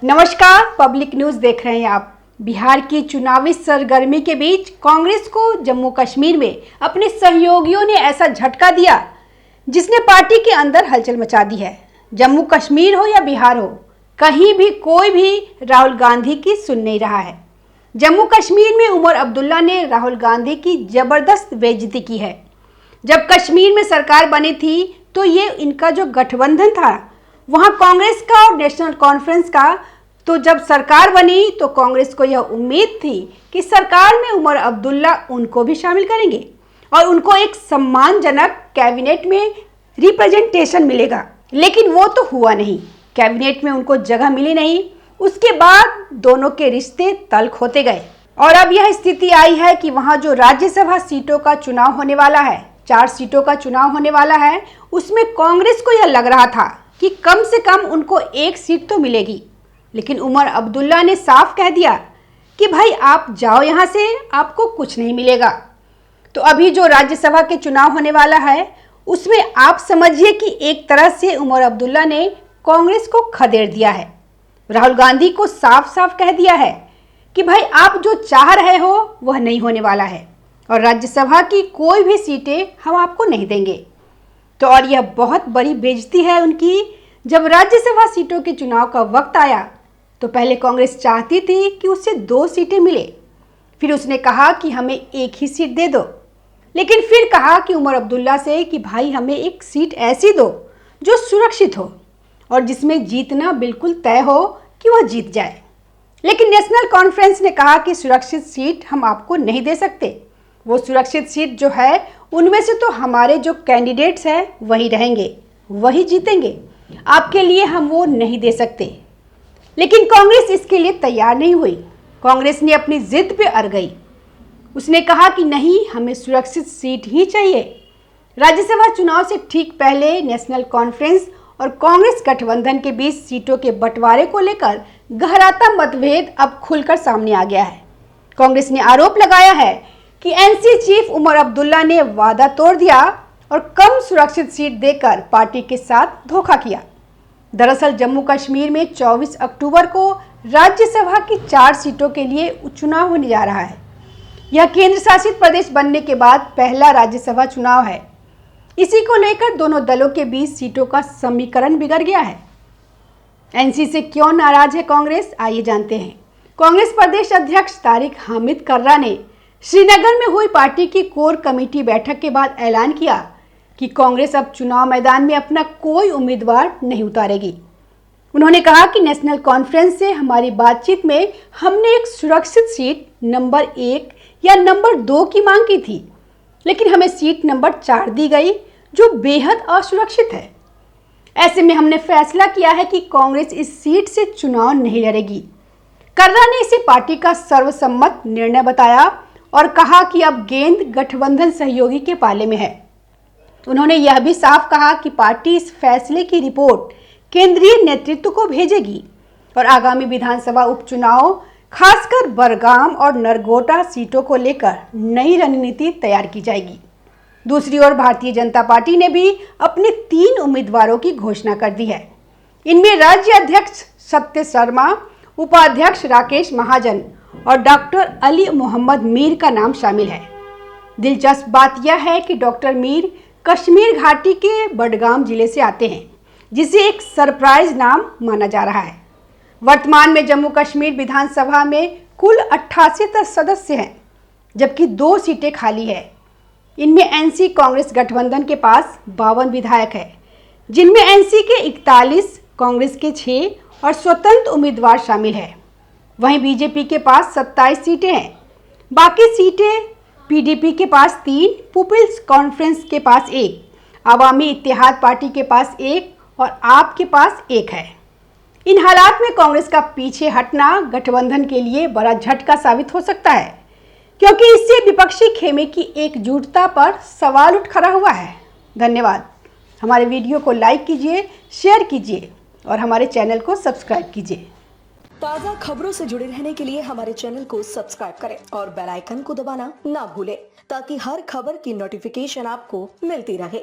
नमस्कार, public news देख रहे हैं आप। बिहार की चुनावी सरगर्मी के बीच कांग्रेस को जम्मू कश्मीर में अपने सहयोगियों ने ऐसा झटका दिया जिसने पार्टी के अंदर हलचल मचा दी है। जम्मू कश्मीर हो या बिहार हो, कहीं भी कोई भी राहुल गांधी की सुन नहीं रहा है। जम्मू कश्मीर में उमर अब्दुल्ला ने राहुल गांधी की जबरदस्त बेइज्जती की है। जब कश्मीर में सरकार बनी थी तो ये इनका जो गठबंधन था वहां कांग्रेस का और नेशनल कॉन्फ्रेंस का, तो जब सरकार बनी तो कांग्रेस को यह उम्मीद थी कि सरकार में उमर अब्दुल्ला उनको भी शामिल करेंगे और उनको एक सम्मानजनक कैबिनेट में रिप्रेजेंटेशन मिलेगा, लेकिन वो तो हुआ नहीं। कैबिनेट में उनको जगह मिली नहीं। उसके बाद दोनों के रिश्ते तल्ख होते गए और अब यह स्थिति आई है कि वहां जो राज्यसभा सीटों का चुनाव होने वाला है, 4 सीटों का चुनाव होने वाला है, उसमें कांग्रेस को यह लग रहा था कि कम से कम उनको 1 सीट तो मिलेगी, लेकिन उमर अब्दुल्ला ने साफ कह दिया कि भाई आप जाओ यहाँ से, आपको कुछ नहीं मिलेगा। तो अभी जो राज्यसभा के चुनाव होने वाला है उसमें आप समझिए कि एक तरह से उमर अब्दुल्ला ने कांग्रेस को खदेड़ दिया है। राहुल गांधी को साफ साफ कह दिया है कि भाई आप जो चाह रहे हो वह नहीं होने वाला है और राज्यसभा की कोई भी सीटें हम आपको नहीं देंगे। तो और यह बहुत बड़ी बेइज्जती है उनकी। जब राज्यसभा सीटों के चुनाव का वक्त आया तो पहले कांग्रेस चाहती थी कि उससे 2 सीटें मिले, फिर उसने कहा कि हमें 1 ही सीट दे दो, लेकिन फिर कहा कि उमर अब्दुल्ला से कि भाई हमें 1 सीट ऐसी दो जो सुरक्षित हो और जिसमें जीतना बिल्कुल तय हो कि वह जीत जाए। लेकिन नेशनल कॉन्फ्रेंस ने कहा कि सुरक्षित सीट हम आपको नहीं दे सकते। वो सुरक्षित सीट जो है उनमें से तो हमारे जो कैंडिडेट्स हैं वही रहेंगे, वही जीतेंगे, आपके लिए हम वो नहीं दे सकते। लेकिन कांग्रेस इसके लिए तैयार नहीं हुई। कांग्रेस ने अपनी जिद पे अड़ गई। उसने कहा कि नहीं, हमें सुरक्षित सीट ही चाहिए। राज्यसभा चुनाव से ठीक पहले नेशनल कॉन्फ्रेंस और कांग्रेस गठबंधन के बीच सीटों के बंटवारे को लेकर गहराता मतभेद अब खुलकर सामने आ गया है। कांग्रेस ने आरोप लगाया है कि एनसी चीफ उमर अब्दुल्ला ने वादा तोड़ दिया और कम सुरक्षित सीट देकर पार्टी के साथ धोखा किया। दरअसल जम्मू कश्मीर में 24 अक्टूबर को राज्यसभा की 4 सीटों के लिए चुनाव होने जा रहा है। यह केंद्र शासित प्रदेश बनने के बाद पहला राज्यसभा चुनाव है। इसी को लेकर दोनों दलों के बीच सीटों का समीकरण बिगड़ गया है। एनसी से क्यों नाराज है कांग्रेस, आइए जानते हैं। कांग्रेस प्रदेश अध्यक्ष तारिक हामिद कर्रा ने श्रीनगर में हुई पार्टी की कोर कमेटी बैठक के बाद ऐलान किया कि कांग्रेस अब चुनाव मैदान में अपना कोई उम्मीदवार नहीं उतारेगी। उन्होंने कहा कि नेशनल कॉन्फ्रेंस से हमारी बातचीत में हमने एक सुरक्षित सीट नंबर 1 या नंबर 2 की मांग की थी, लेकिन हमें सीट नंबर 4 दी गई जो बेहद असुरक्षित है। ऐसे में हमने फैसला किया है कि कांग्रेस इस सीट से चुनाव नहीं लड़ेगी। कर्रा ने इसे पार्टी का सर्वसम्मत निर्णय बताया और कहा कि अब गेंद गठबंधन सहयोगी के पाले में है। उन्होंने यह भी साफ कहा कि पार्टी इस फैसले की रिपोर्ट केंद्रीय नेतृत्व को भेजेगी और आगामी विधानसभा उपचुनाव खासकर बड़गाम और नरगोटा सीटों को लेकर नई रणनीति तैयार की जाएगी। दूसरी ओर भारतीय जनता पार्टी ने भी अपने 3 उम्मीदवारों की घोषणा कर दी है। इनमें राज्य अध्यक्ष सत्य शर्मा, उपाध्यक्ष राकेश महाजन और डॉक्टर अली मोहम्मद मीर का नाम शामिल है। दिलचस्प बात यह है कि डॉक्टर मीर कश्मीर घाटी के बडगाम जिले से आते हैं, जिसे एक सरप्राइज नाम माना जा रहा है। वर्तमान में जम्मू कश्मीर विधानसभा में कुल 88 सदस्य हैं, जबकि 2 सीटें खाली है। इनमें एनसी कांग्रेस गठबंधन के पास 52 विधायक है, जिनमें एनसी के 41, कांग्रेस के 6 और स्वतंत्र उम्मीदवार शामिल है। वहीं बीजेपी के पास 27 सीटें हैं। बाकी सीटें पीडीपी के पास 3, पीपल्स कॉन्फ्रेंस के पास 1, अवामी इत्तेहाद पार्टी के पास 1 और आप के पास 1 है। इन हालात में कांग्रेस का पीछे हटना गठबंधन के लिए बड़ा झटका साबित हो सकता है, क्योंकि इससे विपक्षी खेमे की एकजुटता पर सवाल उठ खड़ा हुआ है। धन्यवाद। हमारे वीडियो को लाइक कीजिए, शेयर कीजिए और हमारे चैनल को सब्सक्राइब कीजिए। ताज़ा खबरों से जुड़े रहने के लिए हमारे चैनल को सब्सक्राइब करें और बेल आइकन को दबाना ना भूलें, ताकि हर खबर की नोटिफिकेशन आपको मिलती रहे।